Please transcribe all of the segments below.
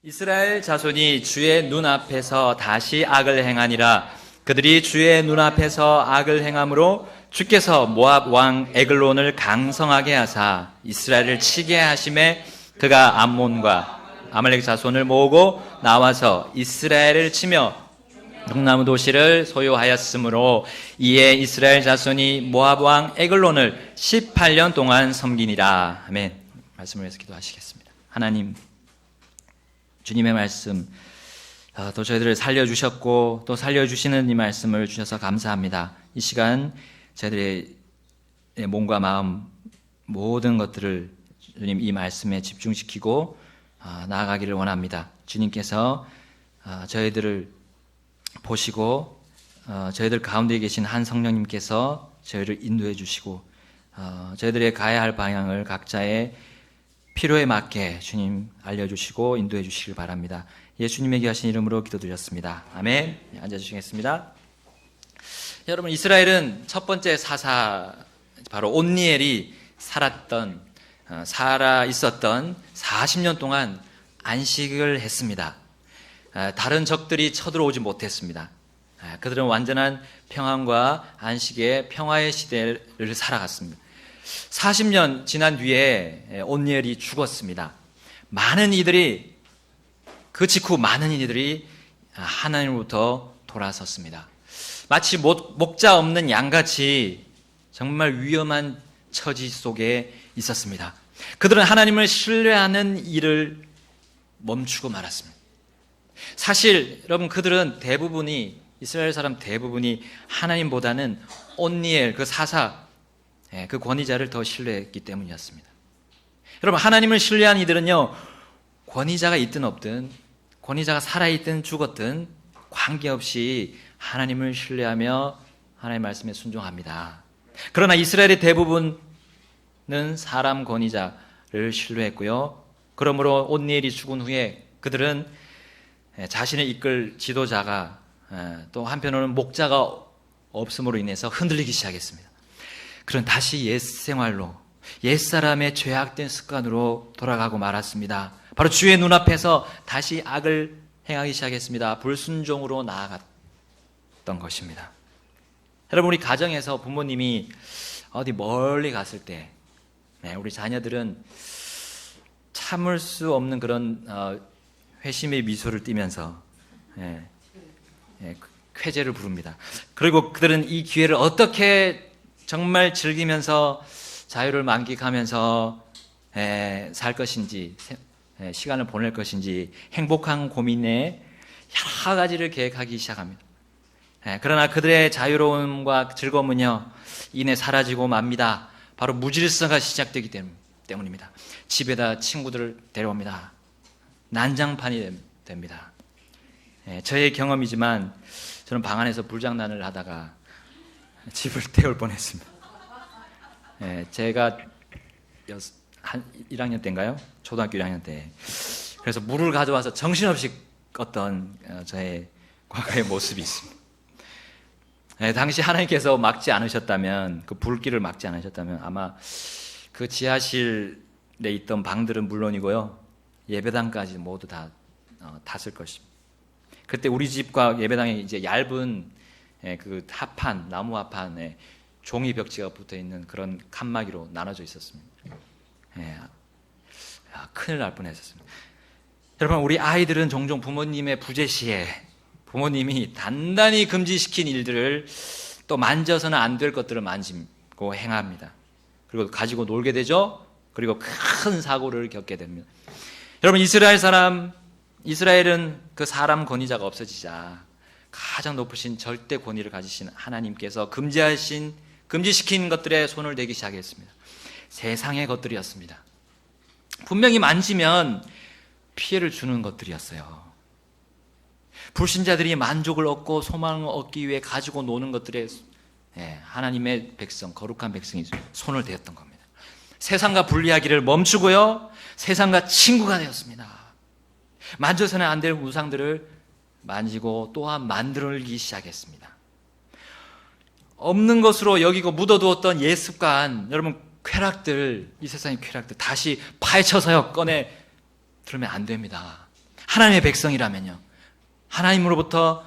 이스라엘 자손이 주의 눈앞에서 다시 악을 행하니라. 그들이 주의 눈앞에서 악을 행함으로 주께서 모압 왕 에글론을 강성하게 하사 이스라엘을 치게 하심에 그가 암몬과 아말렉 자손을 모으고 나와서 이스라엘을 치며 동나무 도시를 소유하였으므로 이에 이스라엘 자손이 모압 왕 에글론을 18년 동안 섬기니라. 아멘. 말씀을 해서 기도하시겠습니다. 하나님, 주님의 말씀 또 저희들을 살려주셨고 또 살려주시는 이 말씀을 주셔서 감사합니다. 이 시간 저희들의 몸과 마음 모든 것들을 주님 이 말씀에 집중시키고 나아가기를 원합니다. 주님께서 저희들을 보시고 저희들 가운데 계신 한 성령님께서 저희를 인도해 주시고 저희들의 가야 할 방향을 각자의 필요에 맞게 주님 알려주시고 인도해 주시길 바랍니다. 예수님의 귀하신 이름으로 기도드렸습니다. 아멘. 앉아주시겠습니다. 여러분, 이스라엘은 첫 번째 사사 바로 온니엘이 살아 있었던 40년 동안 안식을 했습니다. 다른 적들이 쳐들어오지 못했습니다. 그들은 완전한 평안과 안식의 평화의 시대를 살아갔습니다. 40년 지난 뒤에 온니엘이 죽었습니다. 그 직후 많은 이들이 하나님으로부터 돌아섰습니다. 마치 목자 없는 양같이 정말 위험한 처지 속에 있었습니다. 그들은 하나님을 신뢰하는 일을 멈추고 말았습니다. 사실 여러분, 그들은 이스라엘 사람 대부분이 하나님보다는 온니엘 그 사사 그 권위자를 더 신뢰했기 때문이었습니다. 여러분, 하나님을 신뢰한 이들은요, 권위자가 있든 없든, 권위자가 살아있든 죽었든 관계없이 하나님을 신뢰하며 하나님의 말씀에 순종합니다. 그러나 이스라엘의 대부분은 사람 권위자를 신뢰했고요. 그러므로 온니엘이 죽은 후에 그들은 자신을 이끌 지도자가 또 한편으로는 목자가 없음으로 인해서 흔들리기 시작했습니다. 그런 다시 옛생활로, 옛사람의 죄악된 습관으로 돌아가고 말았습니다. 바로 주의 눈앞에서 다시 악을 행하기 시작했습니다. 불순종으로 나아갔던 것입니다. 여러분, 우리 가정에서 부모님이 어디 멀리 갔을 때 우리 자녀들은 참을 수 없는 그런 회심의 미소를 띠면서 쾌재를 부릅니다. 그리고 그들은 이 기회를 어떻게 정말 즐기면서 자유를 만끽하면서 살 것인지, 시간을 보낼 것인지 행복한 고민에 여러 가지를 계획하기 시작합니다. 그러나 그들의 자유로움과 즐거움은요, 이내 사라지고 맙니다. 바로 무질서가 시작되기 때문입니다. 집에다 친구들을 데려옵니다. 난장판이 됩니다. 저의 경험이지만 저는 방 안에서 불장난을 하다가 집을 태울 뻔했습니다. 제가 한 1학년 때인가요? 초등학교 1학년 때. 그래서 물을 가져와서 정신없이 껐던 저의 과거의 모습이 있습니다. 당시 하나님께서 막지 않으셨다면, 그 불길을 막지 않으셨다면 아마 그 지하실에 있던 방들은 물론이고요, 예배당까지 모두 다 탔을 것입니다. 그때 우리 집과 예배당에 이제 얇은 그 나무 합판에 종이 벽지가 붙어 있는 그런 칸막이로 나눠져 있었습니다. 큰일 날 뻔했었습니다. 여러분, 우리 아이들은 종종 부모님의 부재시에 부모님이 단단히 금지시킨 일들을 또 만져서는 안 될 것들을 만지고 행합니다. 그리고 가지고 놀게 되죠. 그리고 큰 사고를 겪게 됩니다. 여러분, 이스라엘은 그 사람 권위자가 없어지자 가장 높으신 절대 권위를 가지신 하나님께서 금지시킨 것들에 손을 대기 시작했습니다. 세상의 것들이었습니다. 분명히 만지면 피해를 주는 것들이었어요. 불신자들이 만족을 얻고 소망을 얻기 위해 가지고 노는 것들에 하나님의 백성, 거룩한 백성이 손을 대었던 겁니다. 세상과 분리하기를 멈추고요, 세상과 친구가 되었습니다. 만져서는 안 될 우상들을 만지고 또한 만들기 시작했습니다. 없는 것으로 여기고 묻어두었던 옛 습관, 여러분, 쾌락들, 이 세상의 쾌락들 다시 파헤쳐서요 꺼내 들으면 안 됩니다. 하나님의 백성이라면요, 하나님으로부터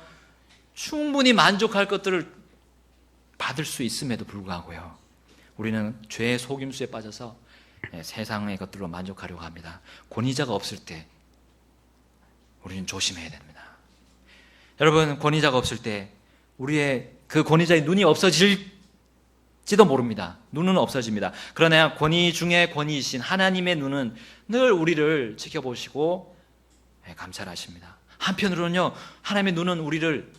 충분히 만족할 것들을 받을 수 있음에도 불구하고요, 우리는 죄의 속임수에 빠져서 세상의 것들로 만족하려고 합니다. 권위자가 없을 때 우리는 조심해야 됩니다. 여러분, 권위자가 없을 때 우리의 그 권위자의 눈이 없어질지도 모릅니다. 눈은 없어집니다. 그러나 권위 중에 권위이신 하나님의 눈은 늘 우리를 지켜보시고 감찰하십니다. 한편으로는요, 하나님의 눈은 우리를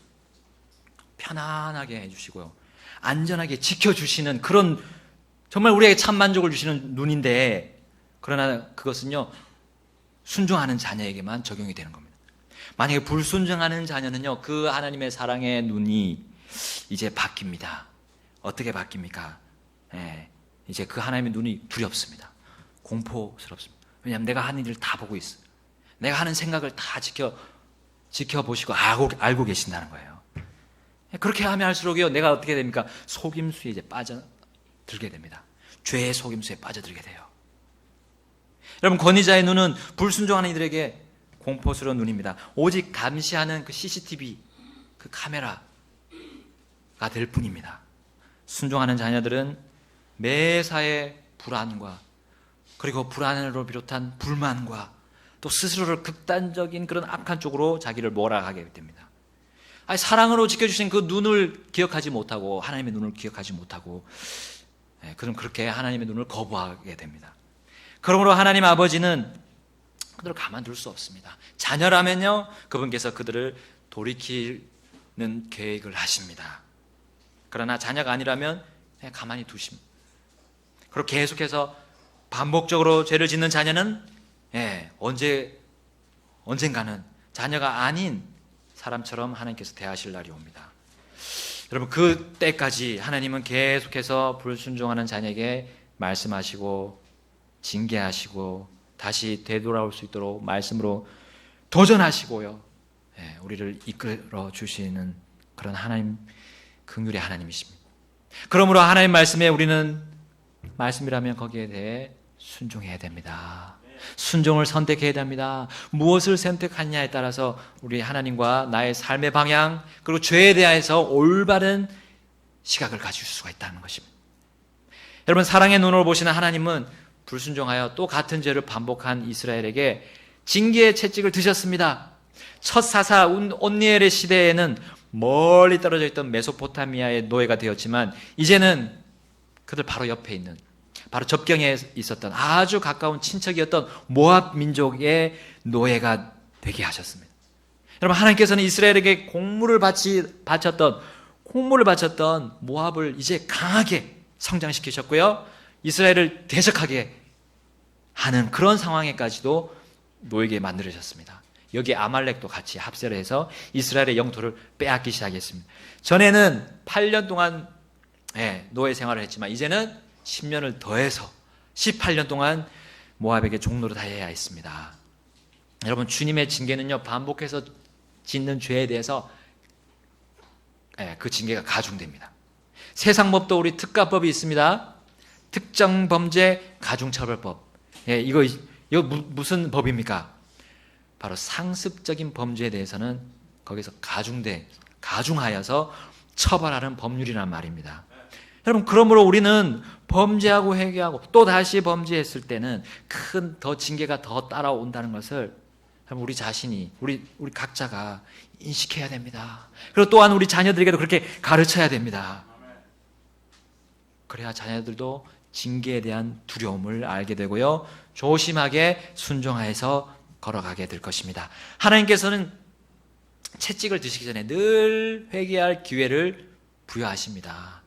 편안하게 해주시고요, 안전하게 지켜주시는 그런, 정말 우리에게 참 만족을 주시는 눈인데, 그러나 그것은요, 순종하는 자녀에게만 적용이 되는 겁니다. 만약에 불순종하는 자녀는요, 그 하나님의 사랑의 눈이 이제 바뀝니다. 어떻게 바뀝니까? 이제 그 하나님의 눈이 두렵습니다. 공포스럽습니다. 왜냐하면 내가 하는 일을 다 보고 있어요. 내가 하는 생각을 다 지켜보시고 알고 계신다는 거예요. 그렇게 하면 할수록요, 내가 어떻게 됩니까? 속임수에 이제 빠져들게 됩니다. 죄의 속임수에 빠져들게 돼요. 여러분, 권위자의 눈은 불순종하는 이들에게 공포스러운 눈입니다. 오직 감시하는 그 CCTV, 그 카메라가 될 뿐입니다. 순종하는 자녀들은 매사에 불안과, 그리고 불안으로 비롯한 불만과, 또 스스로를 극단적인 그런 악한 쪽으로 자기를 몰아가게 됩니다. 사랑으로 지켜주신 그 눈을 기억하지 못하고, 하나님의 눈을 기억하지 못하고, 그럼 그렇게 하나님의 눈을 거부하게 됩니다. 그러므로 하나님 아버지는 그들을 가만둘 수 없습니다. 자녀라면요, 그분께서 그들을 돌이키는 계획을 하십니다. 그러나 자녀가 아니라면 그냥 가만히 두십니다. 그리고 계속해서 반복적으로 죄를 짓는 자녀는 언젠가는 자녀가 아닌 사람처럼 하나님께서 대하실 날이 옵니다. 여러분, 그 때까지 하나님은 계속해서 불순종하는 자녀에게 말씀하시고 징계하시고 다시 되돌아올 수 있도록 말씀으로 도전하시고요, 우리를 이끌어 주시는 그런 하나님, 긍휼의 하나님이십니다. 그러므로 하나님 말씀에 우리는 말씀이라면 거기에 대해 순종해야 됩니다. 순종을 선택해야 됩니다. 무엇을 선택하느냐에 따라서 우리 하나님과 나의 삶의 방향, 그리고 죄에 대해서 올바른 시각을 가질 수가 있다는 것입니다. 여러분, 사랑의 눈으로 보시는 하나님은 불순종하여 또 같은 죄를 반복한 이스라엘에게 징계의 채찍을 드셨습니다. 첫 사사 온니엘의 시대에는 멀리 떨어져 있던 메소포타미아의 노예가 되었지만, 이제는 그들 바로 옆에 있는, 바로 접경에 있었던 아주 가까운 친척이었던 모압 민족의 노예가 되게 하셨습니다. 여러분, 하나님께서는 이스라엘에게 콩물을 바쳤던 모압을 이제 강하게 성장시키셨고요, 이스라엘을 대적하게 하는 그런 상황에까지도 놓이게 만들으셨습니다. 여기에 아말렉도 같이 합세를 해서 이스라엘의 영토를 빼앗기 시작했습니다. 전에는 8년 동안 노예 생활을 했지만, 이제는 10년을 더해서 18년 동안 모압에게 종노릇 하여야 했습니다. 여러분, 주님의 징계는요, 반복해서 짓는 죄에 대해서 그 징계가 가중됩니다. 세상 법도 우리 특가법이 있습니다. 특정범죄 가중처벌법. 이거 무슨 법입니까? 바로 상습적인 범죄에 대해서는 거기서 가중하여서 처벌하는 법률이란 말입니다. 여러분, 그러므로 우리는 범죄하고 회개하고 또 다시 범죄했을 때는 더 징계가 더 따라온다는 것을 우리 자신이, 우리 각자가 인식해야 됩니다. 그리고 또한 우리 자녀들에게도 그렇게 가르쳐야 됩니다. 그래야 자녀들도 징계에 대한 두려움을 알게 되고요, 조심하게 순종하여서 걸어가게 될 것입니다. 하나님께서는 채찍을 드시기 전에 늘 회개할 기회를 부여하십니다.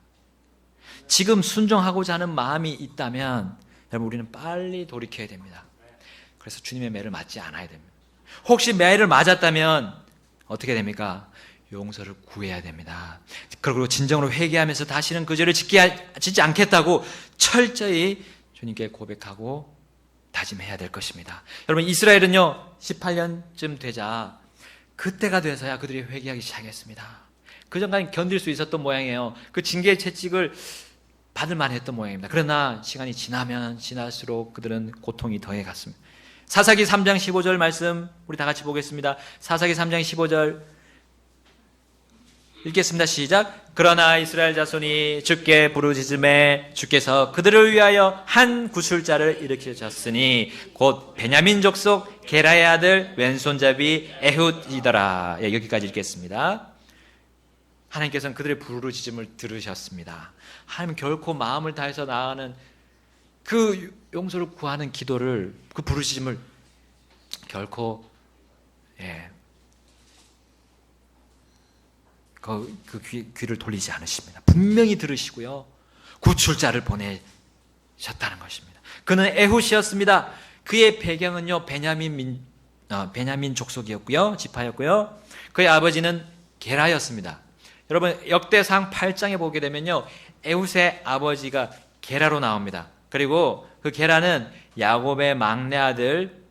지금 순종하고자 하는 마음이 있다면 여러분, 우리는 빨리 돌이켜야 됩니다. 그래서 주님의 매를 맞지 않아야 됩니다. 혹시 매를 맞았다면 어떻게 됩니까? 용서를 구해야 됩니다. 그리고 진정으로 회개하면서 다시는 그 죄를 짓지 않겠다고 철저히 주님께 고백하고 다짐해야 될 것입니다. 여러분, 이스라엘은요 18년쯤 되자 그때가 돼서야 그들이 회개하기 시작했습니다. 그전까지 견딜 수 있었던 모양이에요. 그 징계의 채찍을 받을 만했던 모양입니다. 그러나 시간이 지나면 지날수록 그들은 고통이 더해갔습니다. 사사기 3장 15절 말씀 우리 다 같이 보겠습니다. 사사기 3장 15절 읽겠습니다. 시작. 그러나 이스라엘 자손이 주께 부르짖음에 주께서 그들을 위하여 한 구술자를 일으키셨으니 곧 베냐민 족속 게라의 아들 왼손잡이 에훗이더라. 예, 여기까지 읽겠습니다. 하나님께서는 그들의 부르짖음을 들으셨습니다. 하나님은 결코 마음을 다해서 나아가는 그 용서를 구하는 기도를, 그 부르짖음을 결코 그 귀를 돌리지 않으십니다. 분명히 들으시고요, 구출자를 보내셨다는 것입니다. 그는 에훗이었습니다. 그의 배경은요 베냐민 족속이었고요, 지파였고요. 그의 아버지는 게라였습니다. 여러분 역대상 8장에 보게 되면요, 에훗의 아버지가 게라로 나옵니다. 그리고 그 게라는 야곱의 막내 아들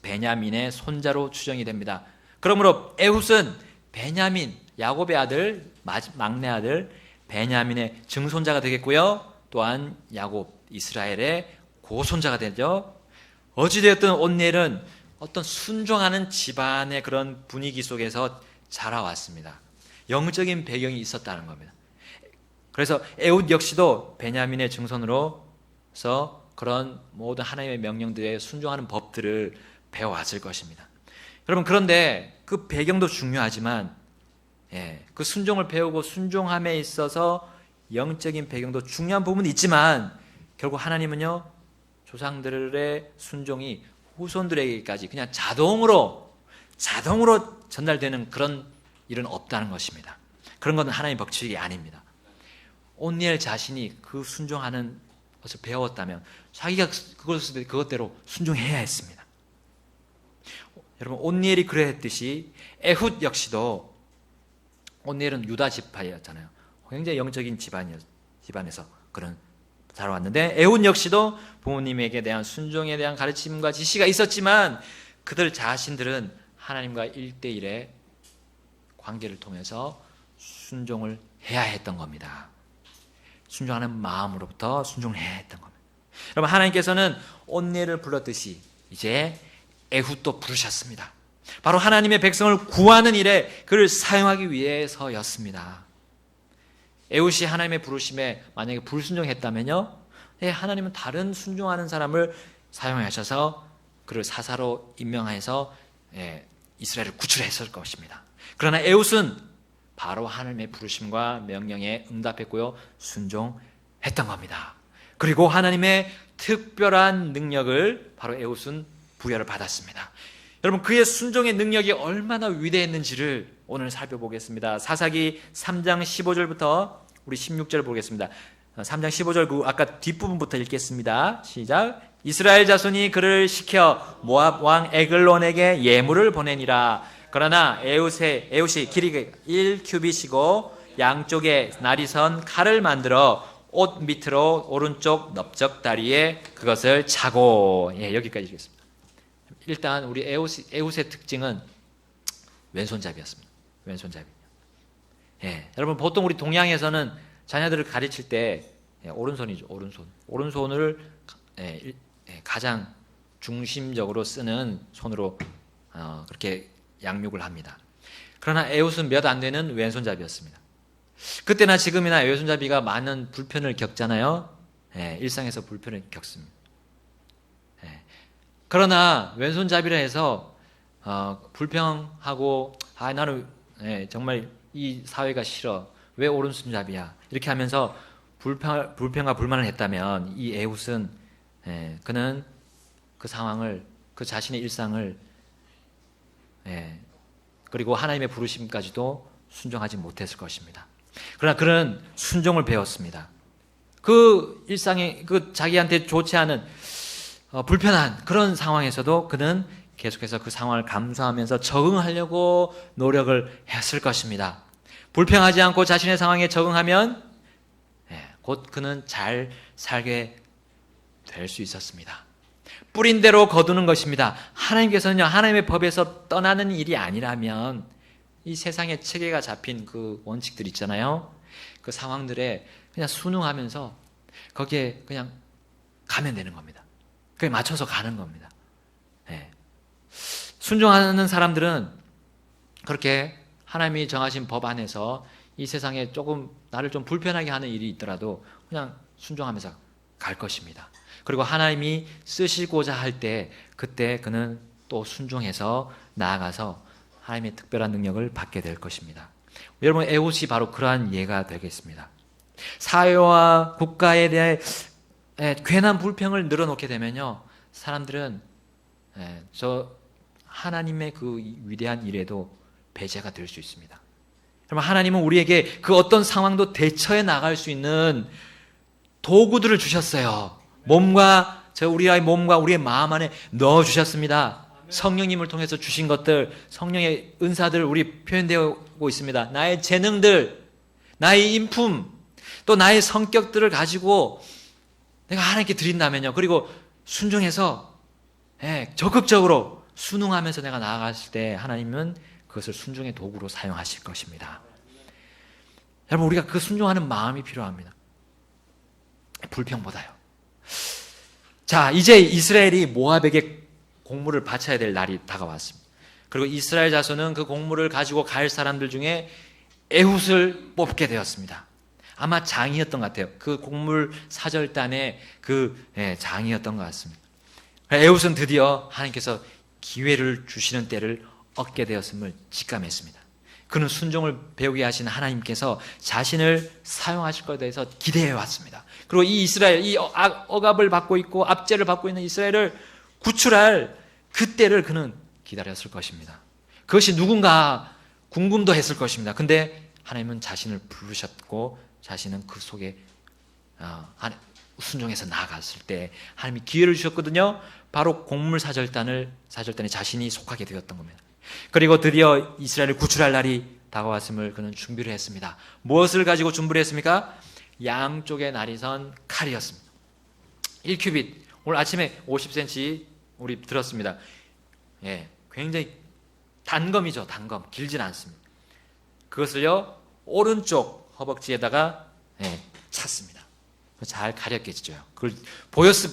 베냐민의 손자로 추정이 됩니다. 그러므로 에훗은 베냐민, 야곱의 아들, 막내 아들 베냐민의 증손자가 되겠고요, 또한 야곱, 이스라엘의 고손자가 되죠. 어찌되었든 온니엘은 어떤 순종하는 집안의 그런 분위기 속에서 자라왔습니다. 영적인 배경이 있었다는 겁니다. 그래서 에훗 역시도 베냐민의 증손으로서 그런 모든 하나님의 명령들에 순종하는 법들을 배워왔을 것입니다. 여러분, 그런데 그 배경도 중요하지만 그 순종을 배우고 순종함에 있어서 영적인 배경도 중요한 부분이 있지만, 결국 하나님은요 조상들의 순종이 후손들에게까지 그냥 자동으로 전달되는 그런 일은 없다는 것입니다. 그런 것은 하나님의 법칙이 아닙니다. 온니엘 자신이 그 순종하는 것을 배웠다면 자기가 그것대로 순종해야 했습니다. 여러분, 온니엘이 그랬듯이 에훗 역시도, 온니엘은 유다 지파였잖아요. 굉장히 영적인 집안에서 그런 자라왔는데, 에훗 역시도 부모님에게 대한 순종에 대한 가르침과 지시가 있었지만 그들 자신들은 하나님과 1대1의 관계를 통해서 순종을 해야 했던 겁니다. 순종하는 마음으로부터 순종을 해야 했던 겁니다. 여러분, 하나님께서는 온니엘을 불렀듯이 이제 에훗도 부르셨습니다. 바로 하나님의 백성을 구하는 일에 그를 사용하기 위해서였습니다. 에훗이 하나님의 부르심에 만약에 불순종했다면요, 하나님은 다른 순종하는 사람을 사용하셔서 그를 사사로 임명해서 이스라엘을 구출했을 것입니다. 그러나 에훗은 바로 하나님의 부르심과 명령에 응답했고요, 순종했던 겁니다. 그리고 하나님의 특별한 능력을 바로 에훗은 부여를 받았습니다. 여러분, 그의 순종의 능력이 얼마나 위대했는지를 오늘 살펴보겠습니다. 사사기 3장 15절부터 우리 16절 보겠습니다. 3장 15절 그 아까 뒷부분부터 읽겠습니다. 시작. 이스라엘 자손이 그를 시켜 모압 왕 에글론에게 예물을 보내니라. 그러나 에훗이 길이가 1규빗이고 양쪽에 나리선 칼을 만들어 옷 밑으로 오른쪽 넓적 다리에 그것을 차고. 여기까지 읽겠습니다. 일단 우리 에훗의 특징은 왼손잡이였습니다. 왼손잡이. 여러분, 보통 우리 동양에서는 자녀들을 가르칠 때 오른손이죠. 오른손을 가장 중심적으로 쓰는 손으로 그렇게 양육을 합니다. 그러나 에훗은 몇 안 되는 왼손잡이였습니다. 그때나 지금이나 왼손잡이가 많은 불편을 겪잖아요. 일상에서 불편을 겪습니다. 그러나 왼손잡이라 해서 불평하고 나는 정말 이 사회가 싫어, 왜 오른손잡이야, 이렇게 하면서 불평과 불만을 했다면, 이 에훗은 그는 그 상황을, 그 자신의 일상을 그리고 하나님의 부르심까지도 순종하지 못했을 것입니다. 그러나 그는 순종을 배웠습니다. 그 일상에, 그 자기한테 좋지 않은 불편한 그런 상황에서도 그는 계속해서 그 상황을 감수하면서 적응하려고 노력을 했을 것입니다. 불평하지 않고 자신의 상황에 적응하면 곧 그는 잘 살게 될 수 있었습니다. 뿌린 대로 거두는 것입니다. 하나님께서는요, 하나님의 법에서 떠나는 일이 아니라면 이 세상에 체계가 잡힌 그 원칙들 있잖아요. 그 상황들에 그냥 순응하면서 거기에 그냥 가면 되는 겁니다. 그게 맞춰서 가는 겁니다. 예. 순종하는 사람들은 그렇게 하나님이 정하신 법 안에서 이 세상에 조금 나를 좀 불편하게 하는 일이 있더라도 그냥 순종하면서 갈 것입니다. 그리고 하나님이 쓰시고자 할 때 그때 그는 또 순종해서 나아가서 하나님의 특별한 능력을 받게 될 것입니다. 여러분, 에훗이 바로 그러한 예가 되겠습니다. 사회와 국가에 대해 괜한 불평을 늘어놓게 되면요, 사람들은 저 하나님의 그 위대한 일에도 배제가 될 수 있습니다. 여러분, 하나님은 우리에게 그 어떤 상황도 대처해 나갈 수 있는 도구들을 주셨어요. 우리의 몸과 우리의 마음 안에 넣어주셨습니다. 성령님을 통해서 주신 것들, 성령의 은사들 우리 표현되고 있습니다. 나의 재능들, 나의 인품, 또 나의 성격들을 가지고 내가 하나님께 드린다면요, 그리고 순종해서 적극적으로 순응하면서 내가 나아갔을 때 하나님은 그것을 순종의 도구로 사용하실 것입니다. 여러분, 우리가 그 순종하는 마음이 필요합니다. 불평보다요. 자, 이제 이스라엘이 모압에게 공물을 바쳐야 될 날이 다가왔습니다. 그리고 이스라엘 자손은 그 공물을 가지고 갈 사람들 중에 에훗을 뽑게 되었습니다. 아마 장이었던 것 같아요. 그 공물 사절단의 장이었던 것 같습니다. 에훗은 드디어 하나님께서 기회를 주시는 때를 얻게 되었음을 직감했습니다. 그는 순종을 배우게 하신 하나님께서 자신을 사용하실 것에 대해서 기대해 왔습니다. 그리고 이 이스라엘, 이 억압을 받고 있고 압제를 받고 있는 이스라엘을 구출할 그때를 그는 기다렸을 것입니다. 그것이 누군가 궁금도 했을 것입니다. 근데 하나님은 자신을 부르셨고 자신은 그 속에 순종해서 나아갔을 때 하나님이 기회를 주셨거든요. 바로 곡물 사절단에 자신이 속하게 되었던 겁니다. 그리고 드디어 이스라엘을 구출할 날이 다가왔음을 그는 준비를 했습니다. 무엇을 가지고 준비를 했습니까? 양쪽에 날이 선 칼이었습니다. 1큐빗, 오늘 아침에 50cm 우리 들었습니다. 굉장히 단검이죠. 단검, 길진 않습니다. 그것을요, 오른쪽 허벅지에다가 찼습니다. 잘 가렸겠죠. 그걸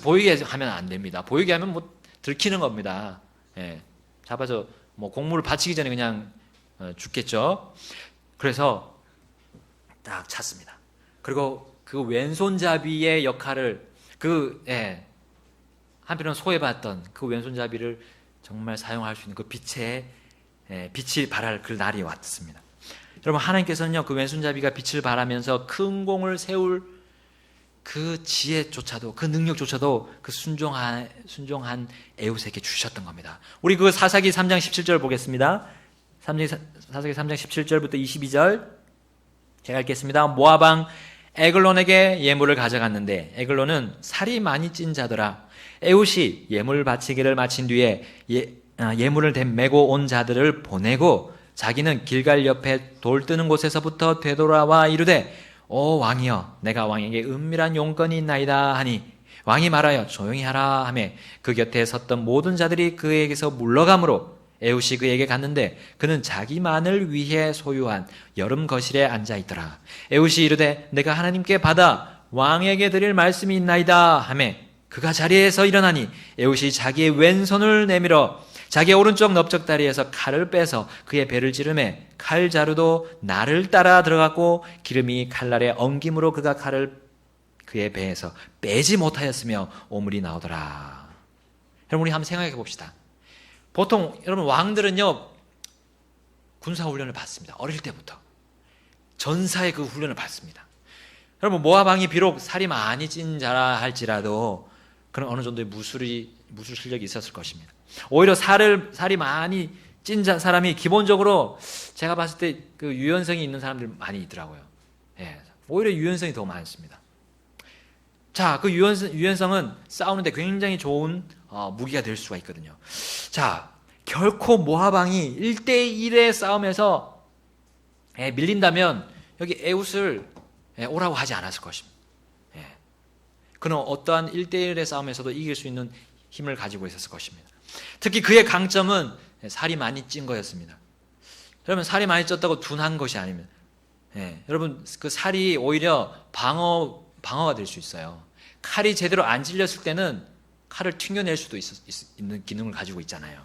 보이게 하면 안 됩니다. 보이게 하면 들키는 겁니다. 잡아서 곡물을 바치기 전에 그냥 죽겠죠. 그래서 딱 찼습니다. 그리고 그 왼손잡이의 역할을 한편으로는 소외받던 그 왼손잡이를 정말 사용할 수 있는 그 빛이 발할 그 날이 왔습니다. 여러분, 하나님께서는요, 그 왼손잡이가 빛을 발하면서 큰 공을 세울 그 지혜조차도, 그 능력조차도 그 순종한 에훗에게 주셨던 겁니다. 우리 그 사사기 3장 17절 보겠습니다. 사사기 3장 17절부터 22절 제가 읽겠습니다. 모압 왕 에글론에게 예물을 가져갔는데 에글론은 살이 많이 찐 자더라. 에훗이 예물 바치기를 마친 뒤에 예물을 메고 온 자들을 보내고 자기는 길갈 옆에 돌 뜨는 곳에서부터 되돌아와 이르되 오 왕이여, 내가 왕에게 은밀한 용건이 있나이다 하니 왕이 말하여 조용히 하라 하며 그 곁에 섰던 모든 자들이 그에게서 물러가므로 에훗이 그에게 갔는데 그는 자기만을 위해 소유한 여름 거실에 앉아 있더라. 에훗이 이르되 내가 하나님께 받아 왕에게 드릴 말씀이 있나이다 하며 그가 자리에서 일어나니 에훗이 자기의 왼손을 내밀어 자기의 오른쪽 넓적다리에서 칼을 빼서 그의 배를 찌르매 칼자루도 날을 따라 들어갔고 기름이 칼날에 엉김으로 그가 칼을 그의 배에서 빼지 못하였으며 오물이 나오더라. 여러분, 우리 한번 생각해 봅시다. 보통 여러분, 왕들은요 군사훈련을 받습니다. 어릴 때부터 전사의 그 훈련을 받습니다. 여러분, 모압 왕이 비록 살이 많이 찐 자라 할지라도 그런 어느 정도의 무술 실력이 있었을 것입니다. 오히려 살이 많이 찐 사람이 기본적으로 제가 봤을 때 그 유연성이 있는 사람들 많이 있더라고요. 오히려 유연성이 더 많습니다. 자, 그 유연성은 싸우는데 굉장히 좋은 무기가 될 수가 있거든요. 자, 결코 모압 왕이 1대1의 싸움에서 밀린다면 여기 에훗을 오라고 하지 않았을 것입니다. 그는 어떠한 1대1의 싸움에서도 이길 수 있는 힘을 가지고 있었을 것입니다. 특히 그의 강점은 살이 많이 찐 거였습니다. 여러분, 살이 많이 쪘다고 둔한 것이 아닙니다. 여러분, 그 살이 오히려 방어가 될 수 있어요. 칼이 제대로 안 찔렸을 때는 칼을 튕겨낼 수도 있는 기능을 가지고 있잖아요.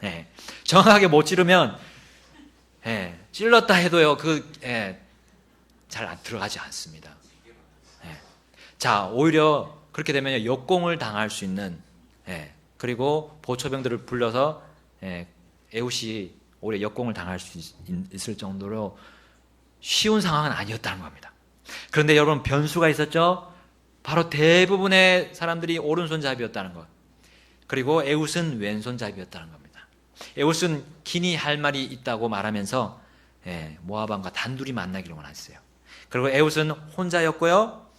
예. 정확하게 못 찌르면 찔렀다 해도요 잘 안 들어가지 않습니다. 자, 오히려 그렇게 되면 역공을 당할 수 있는 그리고 보초병들을 불러서 에훗이 오히려 역공을 당할 수 있을 정도로 쉬운 상황은 아니었다는 겁니다. 그런데 여러분, 변수가 있었죠. 바로 대부분의 사람들이 오른손잡이였다는 것, 그리고 에훗은 왼손잡이였다는 겁니다. 에훗은 기니 할 말이 있다고 말하면서 모압 왕과 단둘이 만나기를 원했어요. 그리고 에훗은 혼자였고요.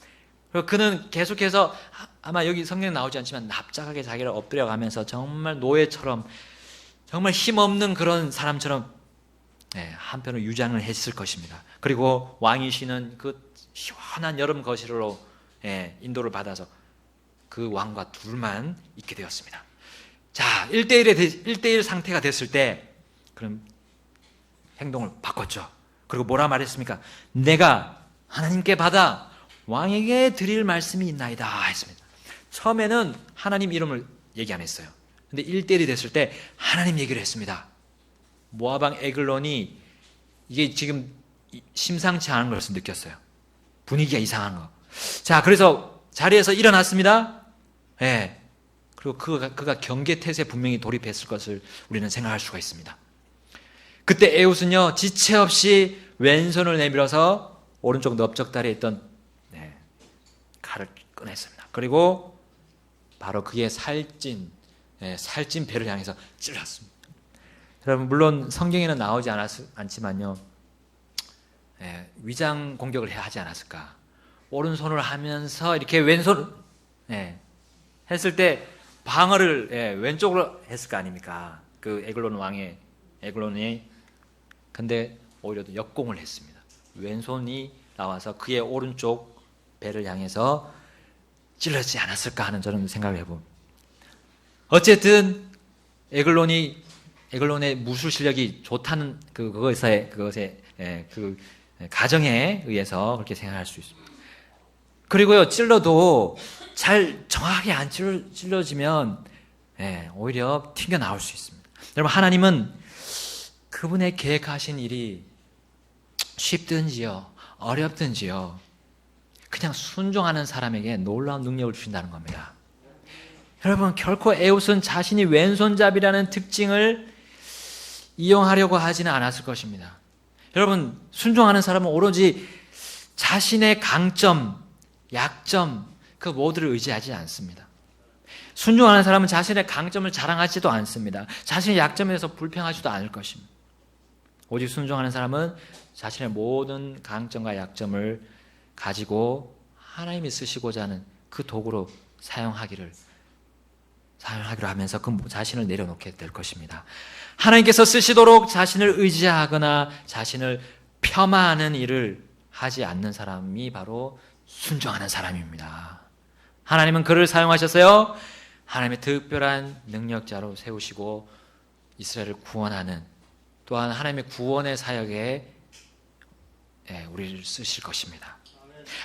그리고 그는 계속해서, 아마 여기 성경에 나오지 않지만 납작하게 자기를 엎드려가면서 정말 노예처럼, 정말 힘없는 그런 사람처럼 한편으로 유장을 했을 것입니다. 그리고 왕이시는 그 시원한 여름 거실로 인도를 받아서 그 왕과 둘만 있게 되었습니다. 자, 1대1 상태가 됐을 때 그럼 행동을 바꿨죠. 그리고 뭐라 말했습니까? 내가 하나님께 받아 왕에게 드릴 말씀이 있나이다 했습니다. 처음에는 하나님 이름을 얘기 안 했어요. 근데 1대1이 됐을 때 하나님 얘기를 했습니다. 모압 왕 에글론이 이게 지금 심상치 않은 것을 느꼈어요. 분위기가 이상한 거. 자, 그래서 자리에서 일어났습니다. 그리고 그가 경계태세에 분명히 돌입했을 것을 우리는 생각할 수가 있습니다. 그때 에훗은요, 지체 없이 왼손을 내밀어서 오른쪽 넓적다리에 있던 칼을 꺼냈습니다. 그리고 바로 그의 살찐 배를 향해서 찔렀습니다. 여러분, 물론 성경에는 나오지 않지만요, 위장 공격을 해야 하지 않았을까? 오른손을 하면서 이렇게 왼손 했을 때 방어를 왼쪽으로 했을 거 아닙니까? 그 에글론이. 근데 오히려 역공을 했습니다. 왼손이 나와서 그의 오른쪽 배를 향해서 찔렀지 않았을까 하는 저는 생각을 해봅니다. 어쨌든 에글론의 무술 실력이 좋다는 그것의 그 가정에 의해서 그렇게 생각할 수 있습니다. 그리고요, 찔러도 잘 정확하게 안 찔러지면 오히려 튕겨 나올 수 있습니다. 여러분, 하나님은 그분의 계획하신 일이 쉽든지요, 어렵든지요, 그냥 순종하는 사람에게 놀라운 능력을 주신다는 겁니다. 여러분, 결코 에훗은 자신이 왼손잡이라는 특징을 이용하려고 하지는 않았을 것입니다. 여러분, 순종하는 사람은 오로지 자신의 강점, 약점, 그 모두를 의지하지 않습니다. 순종하는 사람은 자신의 강점을 자랑하지도 않습니다. 자신의 약점에 대해서 불평하지도 않을 것입니다. 오직 순종하는 사람은 자신의 모든 강점과 약점을 가지고 하나님이 쓰시고자 하는 그 도구로 사용하기를 하면서 그 자신을 내려놓게 될 것입니다. 하나님께서 쓰시도록 자신을 의지하거나 자신을 폄하하는 일을 하지 않는 사람이 바로 순종하는 사람입니다. 하나님은 그를 사용하셔서요, 하나님의 특별한 능력자로 세우시고 이스라엘을 구원하는, 또한 하나님의 구원의 사역에 우리를 쓰실 것입니다.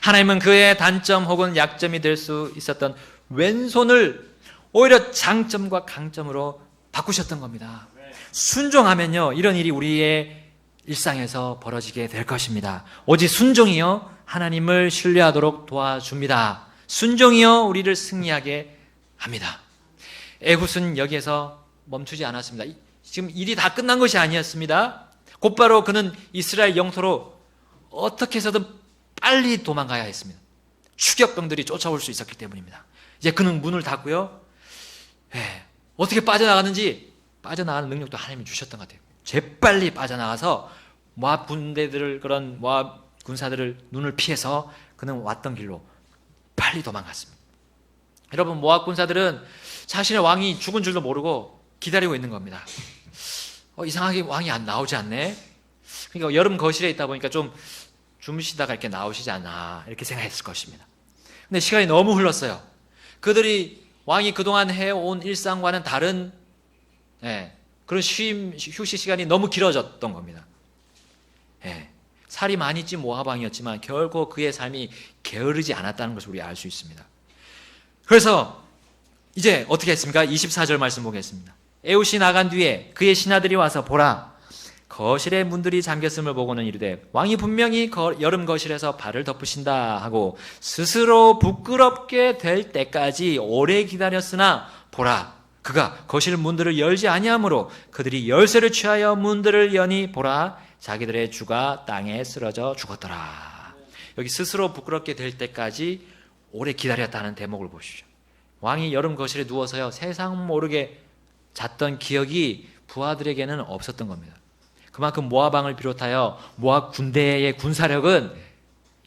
하나님은 그의 단점 혹은 약점이 될 수 있었던 왼손을 오히려 장점과 강점으로 바꾸셨던 겁니다. 순종하면요, 이런 일이 우리의 일상에서 벌어지게 될 것입니다. 오직 순종이요, 하나님을 신뢰하도록 도와줍니다. 순종이요, 우리를 승리하게 합니다. 에훗은 여기에서 멈추지 않았습니다. 지금 일이 다 끝난 것이 아니었습니다. 곧바로 그는 이스라엘 영토로 어떻게 해서든 빨리 도망가야 했습니다. 추격병들이 쫓아올 수 있었기 때문입니다. 이제 그는 문을 닫고요, 어떻게 빠져나가는지, 빠져나가는 능력도 하나님이 주셨던 것 같아요. 재빨리 빠져나가서 모압 군대들을, 그런 모압 군사들을 눈을 피해서 그는 왔던 길로 빨리 도망갔습니다. 여러분, 모압 군사들은 자신의 왕이 죽은 줄도 모르고 기다리고 있는 겁니다. 이상하게 왕이 안 나오지 않네. 그러니까 여름 거실에 있다 보니까 좀 주무시다가 이렇게 나오시지 않나, 이렇게 생각했을 것입니다. 근데 시간이 너무 흘렀어요. 왕이 그동안 해온 일상과는 다른 그런 휴식 시간이 너무 길어졌던 겁니다. 살이 많이 찐 모압 왕이었지만 결코 그의 삶이 게으르지 않았다는 것을 우리가 알 수 있습니다. 그래서 이제 어떻게 했습니까? 24절 말씀 보겠습니다. 에훗이 나간 뒤에 그의 신하들이 와서 보라, 거실의 문들이 잠겼음을 보고는 이르되 왕이 분명히 여름 거실에서 발을 덮으신다 하고 스스로 부끄럽게 될 때까지 오래 기다렸으나 보라, 그가 거실 문들을 열지 아니하므로 그들이 열쇠를 취하여 문들을 여니 보라, 자기들의 주가 땅에 쓰러져 죽었더라. 여기 스스로 부끄럽게 될 때까지 오래 기다렸다는 대목을 보십시오. 왕이 여름 거실에 누워서요, 세상 모르게 잤던 기억이 부하들에게는 없었던 겁니다. 그만큼 모압 왕을 비롯하여 모압 군대의 군사력은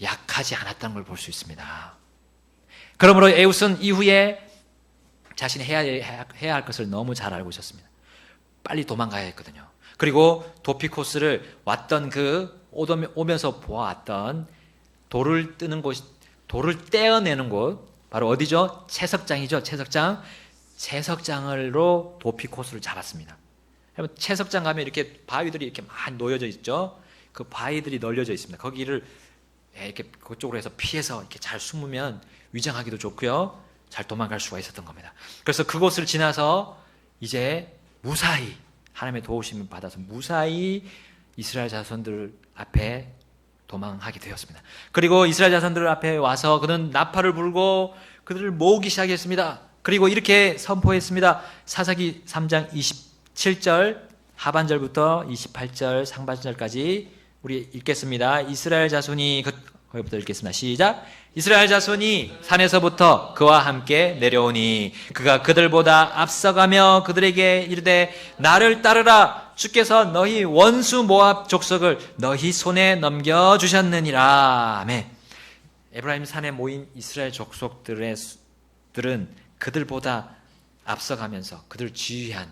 약하지 않았다는 걸 볼 수 있습니다. 그러므로 에훗은 이후에 자신이 해야 할 것을 너무 잘 알고 있었습니다. 빨리 도망가야 했거든요. 그리고 도피 코스를 왔던 오면서 보아왔던 돌을 뜨는 곳, 돌을 떼어내는 곳, 바로 어디죠? 채석장이죠. 채석장으로 도피 코스를 잡았습니다. 채석장 가면 이렇게 바위들이 이렇게 많이 놓여져 있죠. 그 바위들이 널려져 있습니다. 거기를 이렇게 그쪽으로 해서 피해서 이렇게 잘 숨으면 위장하기도 좋고요, 잘 도망갈 수가 있었던 겁니다. 그래서 그곳을 지나서 이제 무사히 하나님의 도우심을 받아서 무사히 이스라엘 자손들 앞에 도망하게 되었습니다. 그리고 이스라엘 자손들 앞에 와서 그는 나팔을 불고 그들을 모으기 시작했습니다. 그리고 이렇게 선포했습니다. 사사기 3장 27절 하반절부터 28절 상반절까지 우리 읽겠습니다. 이스라엘 자손이, 거기부터 읽겠습니다. 시작. 이스라엘 자손이 산에서부터 그와 함께 내려오니 그가 그들보다 앞서가며 그들에게 이르되 나를 따르라, 주께서 너희 원수 모압 족속을 너희 손에 넘겨주셨느니라. 아멘. 에브라임 산에 모인 이스라엘 족속들은 그들보다 앞서가면서 그들 지휘한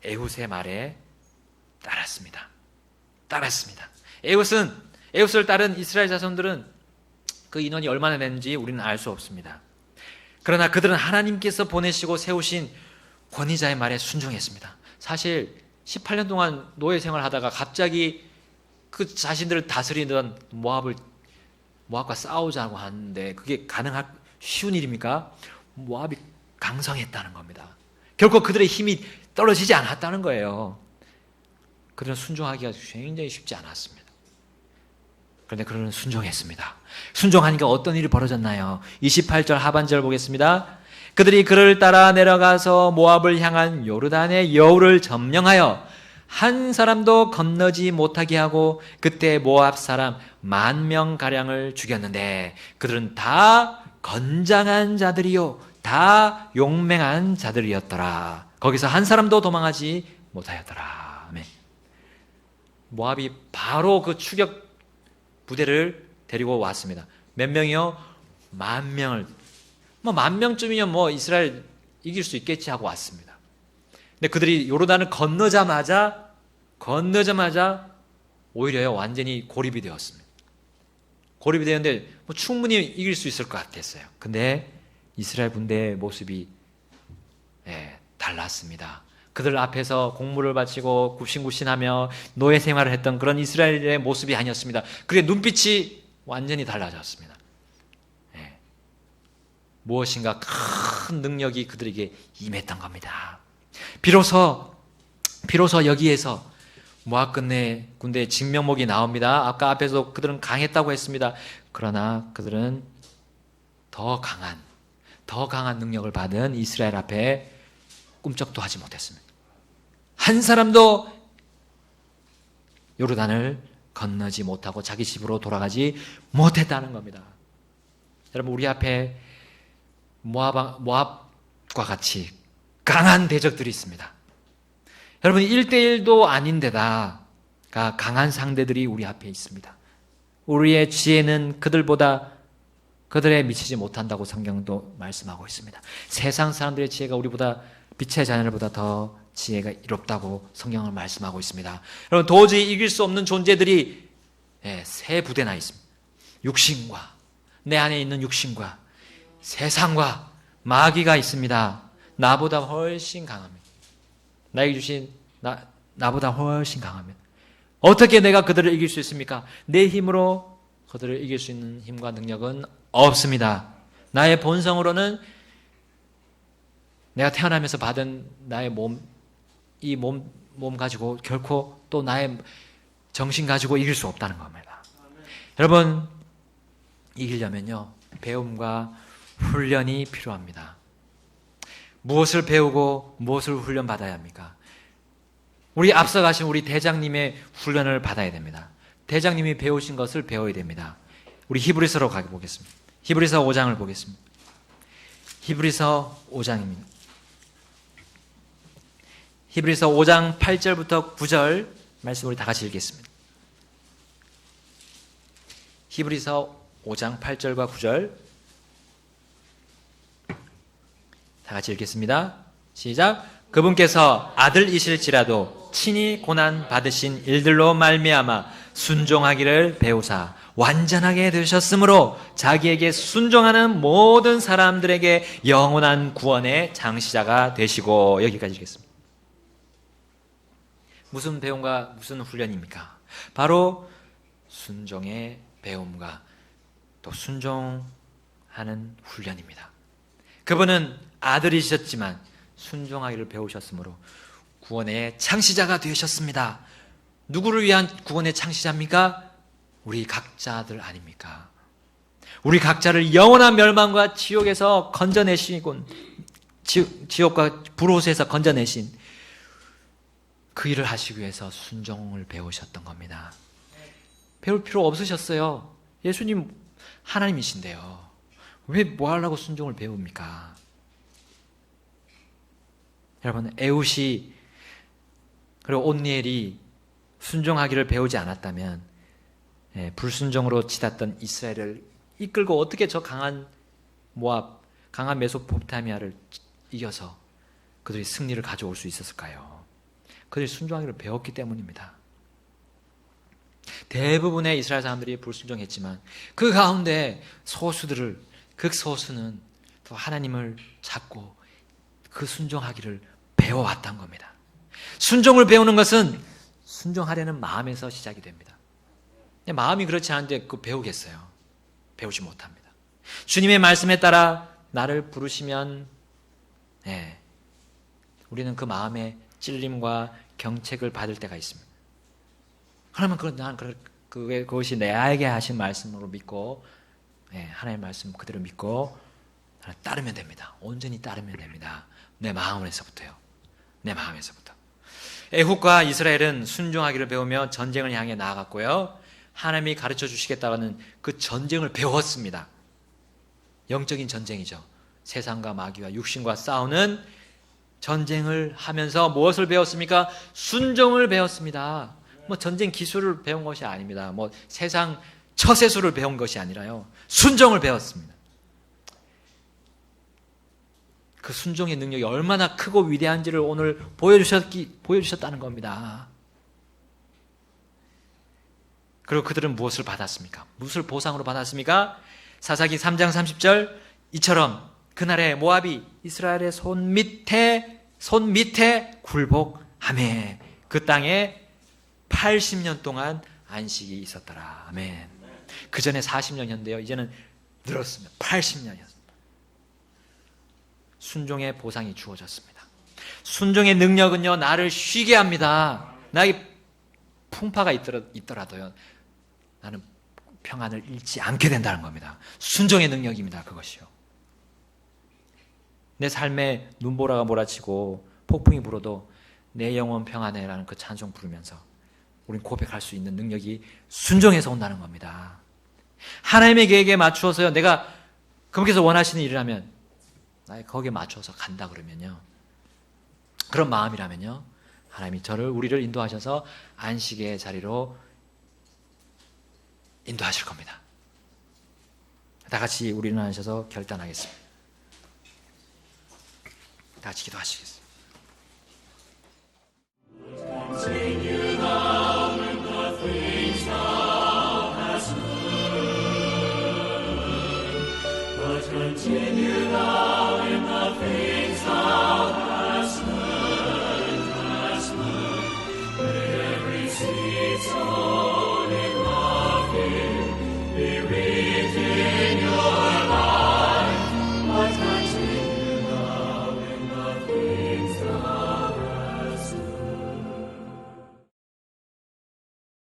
에훗의 말에 따랐습니다. 에훗을 따른 이스라엘 자손들은 그 인원이 얼마나 되는지 우리는 알 수 없습니다. 그러나 그들은 하나님께서 보내시고 세우신 권위자의 말에 순종했습니다. 사실 18년 동안 노예 생활을 하다가 갑자기 그 자신들을 다스리던 모압과 싸우자고 하는데 그게 쉬운 일입니까? 모압이 강성했다는 겁니다. 결코 그들의 힘이 떨어지지 않았다는 거예요. 그들은 순종하기가 굉장히 쉽지 않았습니다. 그런데 그들은 순종했습니다. 순종하니까 어떤 일이 벌어졌나요? 28절 하반절 보겠습니다. 그들이 그를 따라 내려가서 모압을 향한 요르단의 여우를 점령하여 한 사람도 건너지 못하게 하고 그때 모압 사람 10,000명가량을 죽였는데 그들은 다 건장한 자들이요 다 용맹한 자들이었더라. 거기서 한 사람도 도망하지 못하였더라. 아멘. 모압이 바로 그 추격 부대를 데리고 왔습니다. 몇 명이요? 10,000명을. 10,000명쯤이면 이스라엘 이길 수 있겠지 하고 왔습니다. 근데 그들이 요르단을 건너자마자 오히려 완전히 고립이 되었습니다. 고립이 되었는데 충분히 이길 수 있을 것 같았어요. 근데 이스라엘 군대의 모습이 달랐습니다. 그들 앞에서 공물을 바치고 굽신굽신하며 노예 생활을 했던 그런 이스라엘의 모습이 아니었습니다. 그의 눈빛이 완전히 달라졌습니다. 무엇인가 큰 능력이 그들에게 임했던 겁니다. 비로소 여기에서 모압 군대의 진면목이 나옵니다. 아까 앞에서 그들은 강했다고 했습니다. 그러나 그들은 더 강한 능력을 받은 이스라엘 앞에 꿈쩍도 하지 못했습니다. 한 사람도 요르단을 건너지 못하고 자기 집으로 돌아가지 못했다는 겁니다. 여러분, 우리 앞에 모압과 같이 강한 대적들이 있습니다. 여러분, 1대1도 아닌데다가 강한 상대들이 우리 앞에 있습니다. 우리의 지혜는 그들에 미치지 못한다고 성경도 말씀하고 있습니다. 세상 사람들의 지혜가 우리보다 빛의 자녀들보다 더 지혜가 이롭다고 성경을 말씀하고 있습니다. 여러분, 도저히 이길 수 없는 존재들이 세 부대나 있습니다. 육신과 내 안에 있는 육신과 세상과 마귀가 있습니다. 나보다 훨씬 강합니다. 나에게 주신 나보다 훨씬 강합니다. 어떻게 내가 그들을 이길 수 있습니까? 내 힘으로 그들을 이길 수 있는 힘과 능력은 없습니다. 나의 본성으로는 내가 태어나면서 받은 나의 이 몸 가지고 결코 또 나의 정신 가지고 이길 수 없다는 겁니다. 여러분, 이기려면요, 배움과 훈련이 필요합니다. 무엇을 배우고 무엇을 훈련받아야 합니까? 우리 앞서가신 우리 대장님의 훈련을 받아야 됩니다. 대장님이 배우신 것을 배워야 됩니다. 우리 히브리서로 가보겠습니다. 히브리서 5장을 보겠습니다. 히브리서 5장입니다. 히브리서 5장 8절부터 9절 말씀 우리 다 같이 읽겠습니다. 히브리서 5장 8절과 9절 다 같이 읽겠습니다. 시작. 그분께서 아들이실지라도 친히 고난 받으신 일들로 말미암아 순종하기를 배우사 완전하게 되셨으므로 자기에게 순종하는 모든 사람들에게 영원한 구원의 장시자가 되시고. 여기까지 읽겠습니다. 무슨 배움과 무슨 훈련입니까? 바로 순종의 배움과 또 순종하는 훈련입니다. 그분은 아들이셨지만 순종하기를 배우셨으므로 구원의 창시자가 되셨습니다. 누구를 위한 구원의 창시자입니까? 우리 각자들 아닙니까? 우리 각자를 영원한 멸망과 지옥에서 건져내시곤, 지옥과 불옷에서 건져내신 그 일을 하시기 위해서 순종을 배우셨던 겁니다. 배울 필요 없으셨어요. 예수님 하나님이신데요. 왜 뭐 하려고 순종을 배웁니까? 여러분, 에훗이 그리고 온니엘이 순종하기를 배우지 않았다면 불순종으로 치닫던 이스라엘을 이끌고 어떻게 저 강한 모압, 강한 메소포타미아를 이겨서 그들이 승리를 가져올 수 있었을까요? 그들이 순종하기를 배웠기 때문입니다. 대부분의 이스라엘 사람들이 불순종했지만 그 가운데 소수들을, 극소수는 또 하나님을 찾고 그 순종하기를 배워왔던 겁니다. 순종을 배우는 것은 순종하려는 마음에서 시작이 됩니다. 마음이 그렇지 않은데 그 배우겠어요? 배우지 못합니다. 주님의 말씀에 따라 나를 부르시면 우리는 그 마음에 찔림과 경책을 받을 때가 있습니다. 그러면 그것이 나에게 하신 말씀으로 믿고 하나님의 말씀 그대로 믿고 따르면 됩니다. 온전히 따르면 됩니다. 내 마음에서부터요. 내 마음에서부터. 에훗과 이스라엘은 순종하기를 배우며 전쟁을 향해 나아갔고요. 하나님이 가르쳐 주시겠다는 그 전쟁을 배웠습니다. 영적인 전쟁이죠. 세상과 마귀와 육신과 싸우는 전쟁을 하면서 무엇을 배웠습니까? 순종을 배웠습니다. 전쟁 기술을 배운 것이 아닙니다. 세상 처세술을 배운 것이 아니라요. 순종을 배웠습니다. 그 순종의 능력이 얼마나 크고 위대한지를 오늘 보여주셨다는 겁니다. 그리고 그들은 무엇을 받았습니까? 무엇을 보상으로 받았습니까? 사사기 3장 30절 이처럼 그날에 모압이 이스라엘의 손 밑에 굴복하매 그 땅에 80년 동안 안식이 있었더라. 아멘. 그 전에 40년이었는데요. 이제는 늘었습니다. 80년이었습니다. 순종의 보상이 주어졌습니다. 순종의 능력은요, 나를 쉬게 합니다. 나에게 풍파가 있더라도요, 나는 평안을 잃지 않게 된다는 겁니다. 순종의 능력입니다. 그것이요. 내 삶에 눈보라가 몰아치고 폭풍이 불어도 내 영혼 평안해라는 그 찬송 부르면서 우린 고백할 수 있는 능력이 순종에서 온다는 겁니다. 하나님의 계획에 맞추어서요, 내가 그분께서 원하시는 일을 하면 나의 거기에 맞춰서 간다 그러면요, 그런 마음이라면요, 하나님이 우리를 인도하셔서 안식의 자리로 인도하실 겁니다. 다 같이 우리는 하셔서 결단하겠습니다. 다 같이 기도하시겠습니다. Continue thou in the things